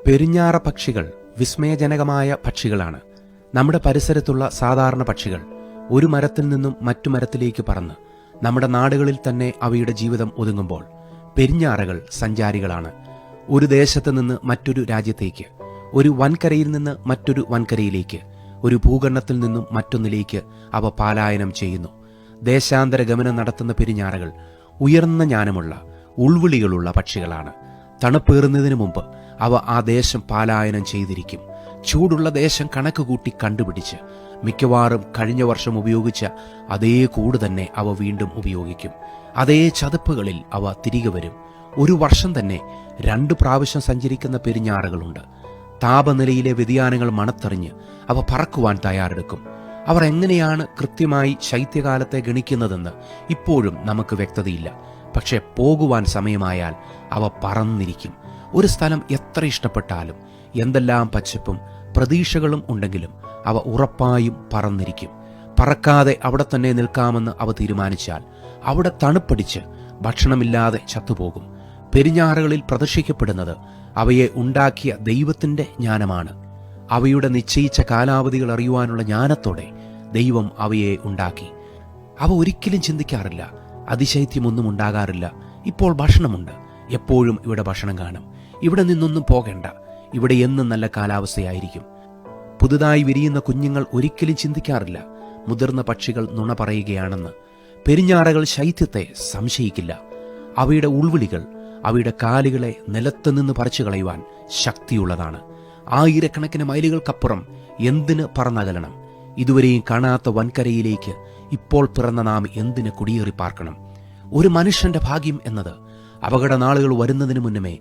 പെരിഞ്ഞാറ പക്ഷികൾ വിസ്മയജനകമായ പക്ഷികളാണ്. നമ്മുടെ പരിസരത്തുള്ള സാധാരണ പക്ഷികൾ ഒരു മരത്തിൽ നിന്നും മറ്റു മരത്തിലേക്ക് പറന്ന് നമ്മുടെ നാടുകളിൽ തന്നെ അവയുടെ ജീവിതം ഒതുങ്ങുമ്പോൾ, പെരിഞ്ഞാറകൾ സഞ്ചാരികളാണ്. ഒരു ദേശത്ത് നിന്ന് മറ്റൊരു രാജ്യത്തേക്ക്, ഒരു വൻകരയിൽ നിന്ന് മറ്റൊരു വൻകരയിലേക്ക്, ഒരു ഭൂഖണ്ഡത്തിൽ നിന്നും മറ്റൊന്നിലേക്ക് അവ പലായനം ചെയ്യുന്നു. ദേശാന്തര ഗമനം നടത്തുന്ന പെരിഞ്ഞാറകൾ ഉയർന്ന ജ്ഞാനമുള്ള ഉൾവിളികളുള്ള പക്ഷികളാണ്. തണുപ്പേറുന്നതിന് മുമ്പ് അവ ആ ദേശം പലായനം ചെയ്തിരിക്കും. ചൂടുള്ള ദേശം കണക്കുകൂട്ടി കണ്ടുപിടിച്ച് മിക്കവാറും കഴിഞ്ഞ വർഷം ഉപയോഗിച്ച അതേ കൂട് തന്നെ അവ വീണ്ടും ഉപയോഗിക്കും. അതേ ചതുപ്പുകളിൽ അവ തിരികെ വരും. ഒരു വർഷം തന്നെ 2 പ്രാവശ്യം സഞ്ചരിക്കുന്ന പെരിഞ്ഞാറുകളുണ്ട്. താപനിലയിലെ വ്യതിയാനങ്ങൾ മണത്തെറിഞ്ഞ് അവ പറക്കുവാൻ തയ്യാറെടുക്കും. അവർ എങ്ങനെയാണ് കൃത്യമായി ശൈത്യകാലത്തെ ഗണിക്കുന്നതെന്ന് ഇപ്പോഴും നമുക്ക് വ്യക്തതയില്ല. പക്ഷെ പോകുവാൻ സമയമായാൽ അവ പറന്നിരിക്കും. ഒരു സ്ഥലം എത്ര ഇഷ്ടപ്പെട്ടാലും, എന്തെല്ലാം പച്ചപ്പും പ്രതീക്ഷകളും ഉണ്ടെങ്കിലും അവ ഉറപ്പായും പറന്നിരിക്കും. പറക്കാതെ അവിടെ തന്നെ നിൽക്കാമെന്ന് അവ തീരുമാനിച്ചാൽ അവിടെ തണുപ്പടിച്ച് ഭക്ഷണമില്ലാതെ ചത്തുപോകും. പെരിഞ്ഞാറുകളിൽ പ്രദർശിക്കപ്പെടുന്നത് അവയെ ഉണ്ടാക്കിയ ദൈവത്തിന്റെ ജ്ഞാനമാണ്. അവയുടെ നിശ്ചയിച്ച കാലാവധികൾ അറിയുവാനുള്ള ജ്ഞാനത്തോടെ ദൈവം അവയെ ഉണ്ടാക്കി. അവ ഒരിക്കലും ചിന്തിക്കാറില്ല, അതിശൈത്യമൊന്നും ഉണ്ടാകാറില്ല. ഇപ്പോൾ ഭക്ഷണമുണ്ട്, എപ്പോഴും ഇവിടെ ഭക്ഷണം കാണും, ഇവിടെ നിന്നൊന്നും പോകേണ്ട, ഇവിടെ എന്നും നല്ല കാലാവസ്ഥയായിരിക്കും. പുതുതായി വിരിയുന്ന കുഞ്ഞുങ്ങൾ ഒരിക്കലും ചിന്തിക്കാറില്ല മുതിർന്ന പക്ഷികൾ നുണ പറയുകയാണെന്ന്. പെരിഞ്ഞാറകൾ ശൈത്യത്തെ സംശയിക്കില്ല. അവയുടെ ഉൾവിളികൾ അവയുടെ കാലുകളെ നിലത്തുനിന്ന് പറിച്ചു കളയുവാൻ ശക്തിയുള്ളതാണ്. ആയിരക്കണക്കിന് മൈലുകൾക്കപ്പുറം എന്തിന് പറന്നകലണം? ഇതുവരെയും കാണാത്ത വൻകരയിലേക്ക് ഇപ്പോൾ പിറന്ന നാം എന്തിന് കുടിയേറി പാർക്കണം? ഒരു മനുഷ്യന്റെ ഭാഗ്യം എന്നത് അപകടനാളുകൾ വരുന്നതിന് മുന്നമേ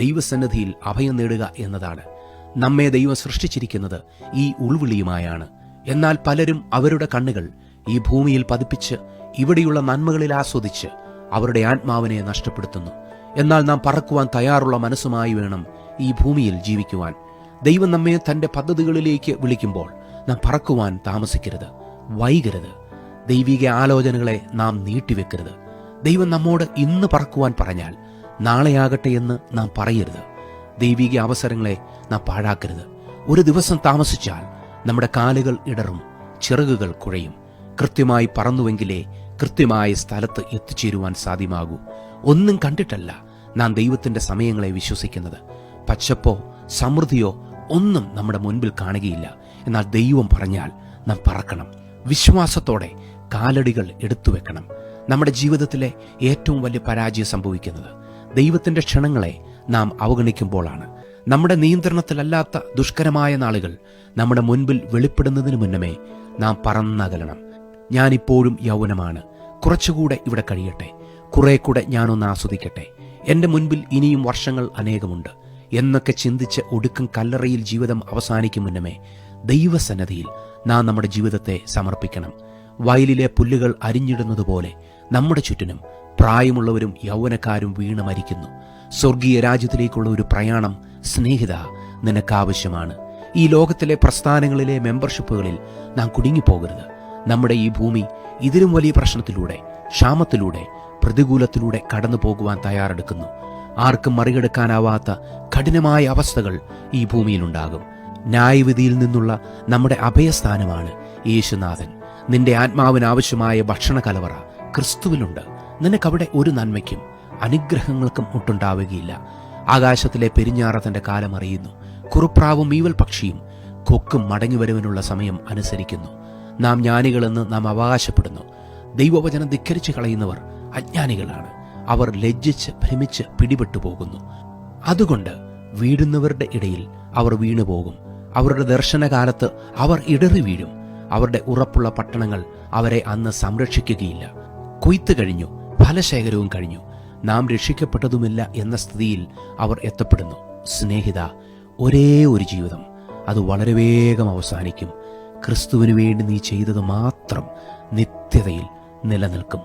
ദൈവസന്നിധിയിൽ അഭയം നേടുക എന്നതാണ്. നമ്മെ ദൈവം സൃഷ്ടിച്ചിരിക്കുന്നത് ഈ ഉൾവിളിയുമായാണ്. എന്നാൽ പലരും അവരുടെ കണ്ണുകൾ ഈ ഭൂമിയിൽ പതിപ്പിച്ച് ഇവിടെയുള്ള നന്മകളിൽ ആസ്വദിച്ച് അവരുടെ ആത്മാവിനെ നഷ്ടപ്പെടുത്തുന്നു. എന്നാൽ നാം പറക്കുവാൻ തയ്യാറുള്ള മനസ്സുമായി വേണം ഈ ഭൂമിയിൽ ജീവിക്കുവാൻ. ദൈവം നമ്മെ തന്റെ പദ്ധതികളിലേക്ക് വിളിക്കുമ്പോൾ നാം പറക്കുവാൻ താമസിക്കരുത്, വൈകരുത്. ദൈവിക ആലോചനകളെ നാം നീട്ടിവെക്കരുത്. ദൈവം നമ്മോട് ഇന്ന് പറക്കുവാൻ പറഞ്ഞാൽ നാളെയാകട്ടെ എന്ന് നാം പറയരുത്. ദൈവിക അവസരങ്ങളെ നാം പാഴാക്കരുത്. ഒരു ദിവസം താമസിച്ചാൽ നമ്മുടെ കാലുകൾ ഇടറും, ചിറകുകൾ കുഴയും. കൃത്യമായി പറന്നുവെങ്കിലേ കൃത്യമായ സ്ഥലത്ത് എത്തിച്ചേരുവാൻ സാധ്യമാകൂ. ഒന്നും കണ്ടിട്ടല്ല നാം ദൈവത്തിന്റെ സമയങ്ങളെ വിശ്വസിക്കുന്നത്. പച്ചപ്പോ സമൃദ്ധിയോ ഒന്നും നമ്മുടെ മുൻപിൽ കാണുകയില്ല. എന്നാൽ ദൈവം പറഞ്ഞാൽ നാം പറക്കണം. വിശ്വാസത്തോടെ കാലടികൾ എടുത്തുവെക്കണം. നമ്മുടെ ജീവിതത്തിലെ ഏറ്റവും വലിയ പരാജയം സംഭവിക്കുന്നത് ദൈവത്തിന്റെ ക്ഷണങ്ങളെ നാം അവഗണിക്കുമ്പോഴാണ്. നമ്മുടെ നിയന്ത്രണത്തിലല്ലാത്ത ദുഷ്കരമായ നാളുകൾ നമ്മുടെ മുൻപിൽ വെളിപ്പെടുന്നതിന് മുന്നമേ നാം പറന്നകലണം. ഞാനിപ്പോഴും യൗവനമാണ്, കുറച്ചുകൂടെ ഇവിടെ കഴിയട്ടെ, കുറെ കൂടെ ഞാനൊന്ന് ആസ്വദിക്കട്ടെ, എന്റെ മുൻപിൽ ഇനിയും വർഷങ്ങൾ അനേകമുണ്ട് എന്നൊക്കെ ചിന്തിച്ച് ഒടുക്കം കല്ലറയിൽ ജീവിതം അവസാനിക്കും മുന്നമേ ദൈവസന്നിധിയിൽ നാം നമ്മുടെ ജീവിതത്തെ സമർപ്പിക്കണം. വയലിലെ പുല്ലുകൾ അരിഞ്ഞിടുന്നത് പോലെ നമ്മുടെ ചുറ്റിനും പ്രായമുള്ളവരും യൗവനക്കാരും വീണ് മരിക്കുന്നു. സ്വർഗീയ രാജ്യത്തിലേക്കുള്ള ഒരു പ്രയാണം സ്നേഹിത നിനക്കാവശ്യമാണ്. ഈ ലോകത്തിലെ പ്രസ്ഥാനങ്ങളിലെ മെമ്പർഷിപ്പുകളിൽ നാം കുടുങ്ങിപ്പോകരുത്. നമ്മുടെ ഈ ഭൂമി ഇതിലും വലിയ പ്രശ്നത്തിലൂടെ, ക്ഷാമത്തിലൂടെ, പ്രതികൂലത്തിലൂടെ കടന്നു പോകുവാൻ തയ്യാറെടുക്കുന്നു. ആർക്കും മറികടക്കാനാവാത്ത കഠിനമായ അവസ്ഥകൾ ഈ ഭൂമിയിലുണ്ടാകും. ന്യായവിധിയിൽ നിന്നുള്ള നമ്മുടെ അഭയസ്ഥാനമാണ് യേശുനാഥൻ. നിന്റെ ആത്മാവിന് ആവശ്യമായ ഭക്ഷണ കലവറ ക്രിസ്തുവിലുണ്ട്. നിനക്കവിടെ ഒരു നന്മയ്ക്കും അനുഗ്രഹങ്ങൾക്കും ഒട്ടുണ്ടാവുകയില്ല. ആകാശത്തിലെ പെരിഞ്ഞാറ തന്റെ കാലം അറിയുന്നു. കുറുപ്രാവും ഈവൽ പക്ഷിയും കൊക്കും മടങ്ങിവരുവാനുള്ള സമയം അനുസരിക്കുന്നു. നാം ജ്ഞാനികളെന്ന് നാം അവകാശപ്പെടുന്നു. ദൈവവചനം ധിക്കരിച്ചു കളയുന്നവർ അജ്ഞാനികളാണ്. അവർ ലജ്ജിച്ച് ഭ്രമിച്ച് പിടിപെട്ടു പോകുന്നു. അതുകൊണ്ട് വീഴുന്നവരുടെ ഇടയിൽ അവർ വീണുപോകും. അവരുടെ ദർശനകാലത്ത് അവർ ഇടറി വീഴും. അവരുടെ ഉറപ്പുള്ള പട്ടണങ്ങൾ അവരെ അന്ന് സംരക്ഷിക്കുകയില്ല. കൊയ്ത്ത് കഴിഞ്ഞു, ഫലശേഖരവും കഴിഞ്ഞു, നാം രക്ഷിക്കപ്പെട്ടതുമില്ല എന്ന സ്ഥിതിയിൽ അവർ എത്തപ്പെടുന്നു. സ്നേഹിത, ഒരേ ഒരു ജീവിതം, അത് വളരെ വേഗം അവസാനിക്കും. ക്രിസ്തുവിനു വേണ്ടി നീ ചെയ്തത് മാത്രം നിത്യതയിൽ നിലനിൽക്കും.